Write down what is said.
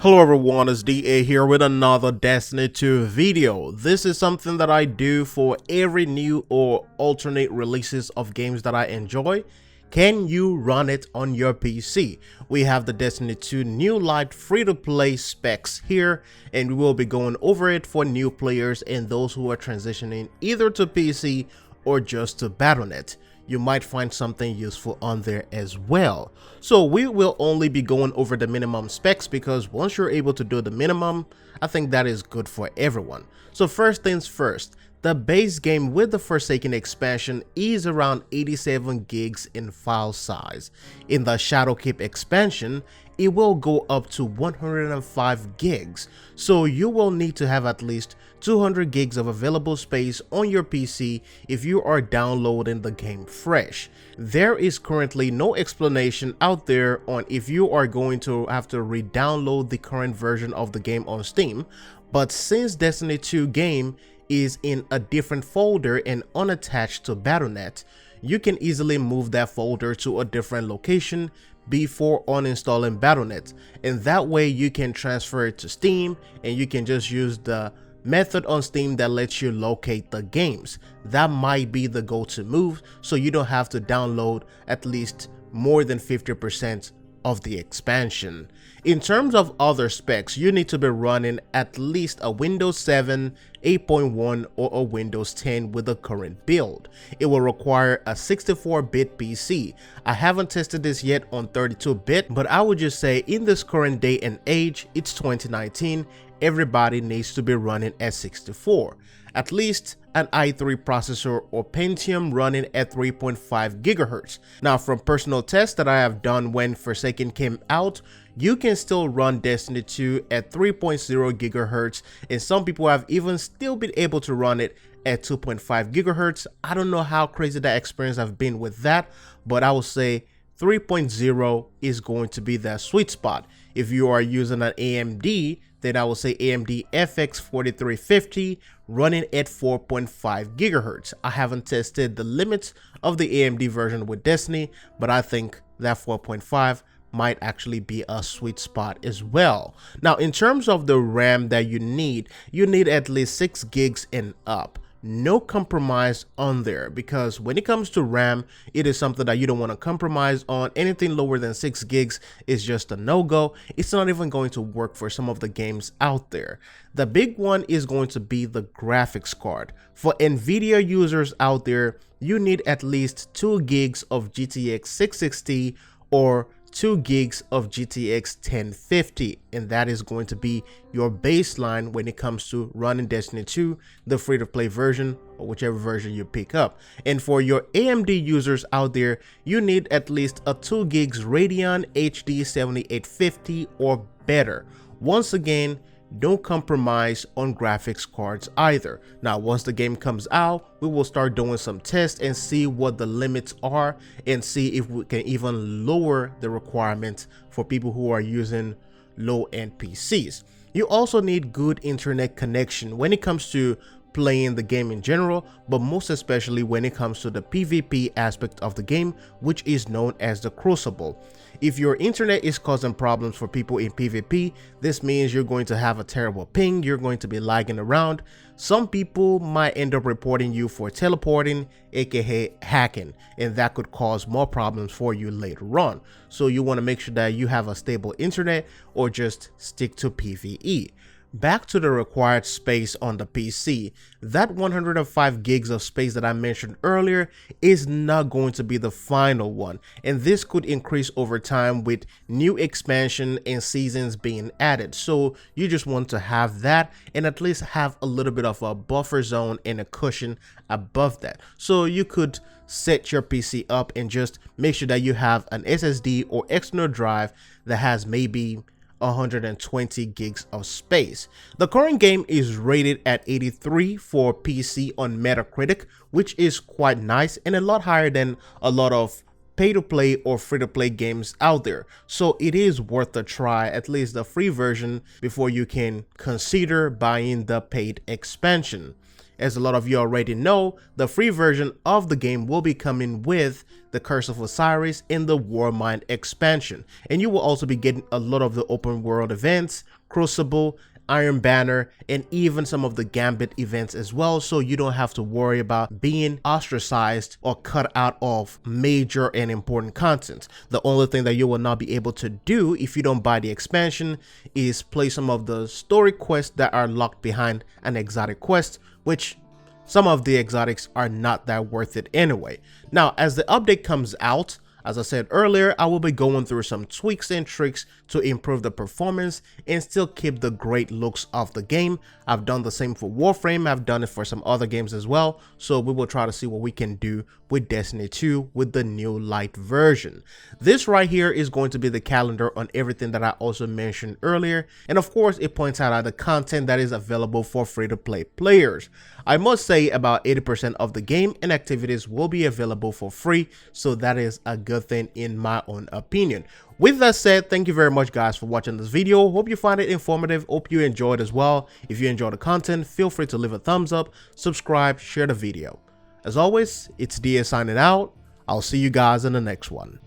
Hello everyone, it's DA here with another Destiny 2 video. This is something that I do for every new or alternate releases of games that I enjoy. Can you run it on your PC? We have the Destiny 2 New Light free-to-play specs here, and we will be going over it for new players and those who are transitioning either to PC or just to Battle.net. You might find something useful on there as well. So we will only be going over the minimum specs because once you're able to do the minimum, I think that is good for everyone. So first things first, the base game with the Forsaken expansion is around 87 gigs in file size. In the Shadowkeep expansion, it will go up to 105 gigs, so you will need to have at least 200 gigs of available space on your PC if you are downloading the game fresh. There is currently no explanation out there on if you are going to have to re-download the current version of the game on Steam, but since Destiny 2 game is in a different folder and unattached to Battle.net, you can easily move that folder to a different location before uninstalling Battle.net, and that way you can transfer it to Steam and you can just use the method on Steam that lets you locate the games. That might be the go-to move, so you don't have to download at least more than 50% of the expansion. In terms of other specs, you need to be running at least a Windows 7, 8.1 or a Windows 10 with the current build. It will require a 64-bit PC. I haven't tested this yet on 32-bit, but I would just say in this current day and age, it's 2019, everybody needs to be running at 64. At least an i3 processor or Pentium running at 3.5 GHz. Now, from personal tests that I have done when Forsaken came out, you can still run Destiny 2 at 3.0 GHz, and some people have even still been able to run it at 2.5 GHz. I don't know how crazy that experience have been with that, but I will say 3.0 is going to be that sweet spot. If you are using an AMD, then I will say AMD FX 4350 running at 4.5 GHz. I haven't tested the limits of the AMD version with Destiny, but I think that 4.5 might actually be a sweet spot as well. Now, in terms of the RAM that you need at least 6 gigs and up. No compromise on there, because when it comes to RAM, it is something that you don't want to compromise on. Anything lower than 6 gigs is just a no-go. It's not even going to work for some of the games out there. The big one is going to be the graphics card. For NVIDIA users out there, you need at least 2 gigs of GTX 660 or 2 gigs of GTX 1050, and that is going to be your baseline when it comes to running Destiny 2, the free-to-play version or whichever version you pick up. And for your AMD users out there, you need at least a 2 gigs Radeon HD 7850 or better. Once again, don't compromise on graphics cards either. Now, once the game comes out, we will start doing some tests and see what the limits are and see if we can even lower the requirements for people who are using low-end PCs. You also need good internet connection when it comes to playing the game in general, but most especially when it comes to the PvP aspect of the game, which is known as the Crucible. If your internet is causing problems for people in PvP, this means you're going to have a terrible ping, you're going to be lagging around. Some people might end up reporting you for teleporting, aka hacking, and that could cause more problems for you later on. So you want to make sure that you have a stable internet or just stick to PvE. Back to the required space on the PC, that 105 gigs of space that I mentioned earlier is not going to be the final one, and this could increase over time with new expansion and seasons being added. So you just want to have that and at least have a little bit of a buffer zone and a cushion above that. So you could set your PC up and just make sure that you have an SSD or external drive that has maybe 120 gigs of space. The current game is rated at 83 for PC on Metacritic, which is quite nice and a lot higher than a lot of pay-to-play or free-to-play games out there. So it is worth a try, at least the free version, before you can consider buying the paid expansion. As a lot of you already know, the free version of the game will be coming with the Curse of Osiris in the Warmind expansion, and you will also be getting a lot of the open world events, Crucible, Iron Banner, and even some of the Gambit events as well, so you don't have to worry about being ostracized or cut out of major and important content. The only thing that you will not be able to do if you don't buy the expansion is play some of the story quests that are locked behind an exotic quest, which some of the exotics are not that worth it anyway. Now, as the update comes out, as I said earlier, I will be going through some tweaks and tricks to improve the performance and still keep the great looks of the game. I've done the same for Warframe, I've done it for some other games as well, so we will try to see what we can do with Destiny 2 with the new light version. This right here is going to be the calendar on everything that I also mentioned earlier, and of course it points out the content that is available for free-to-play players. I must say about 80% of the game and activities will be available for free, so that is a good thing in my own opinion. With that said, thank you very much guys for watching this video. Hope you find it informative, hope you enjoyed as well. If you enjoyed the content, feel free to leave a thumbs up, subscribe, share the video. As always, it's DA signing out. I'll see you guys in the next one.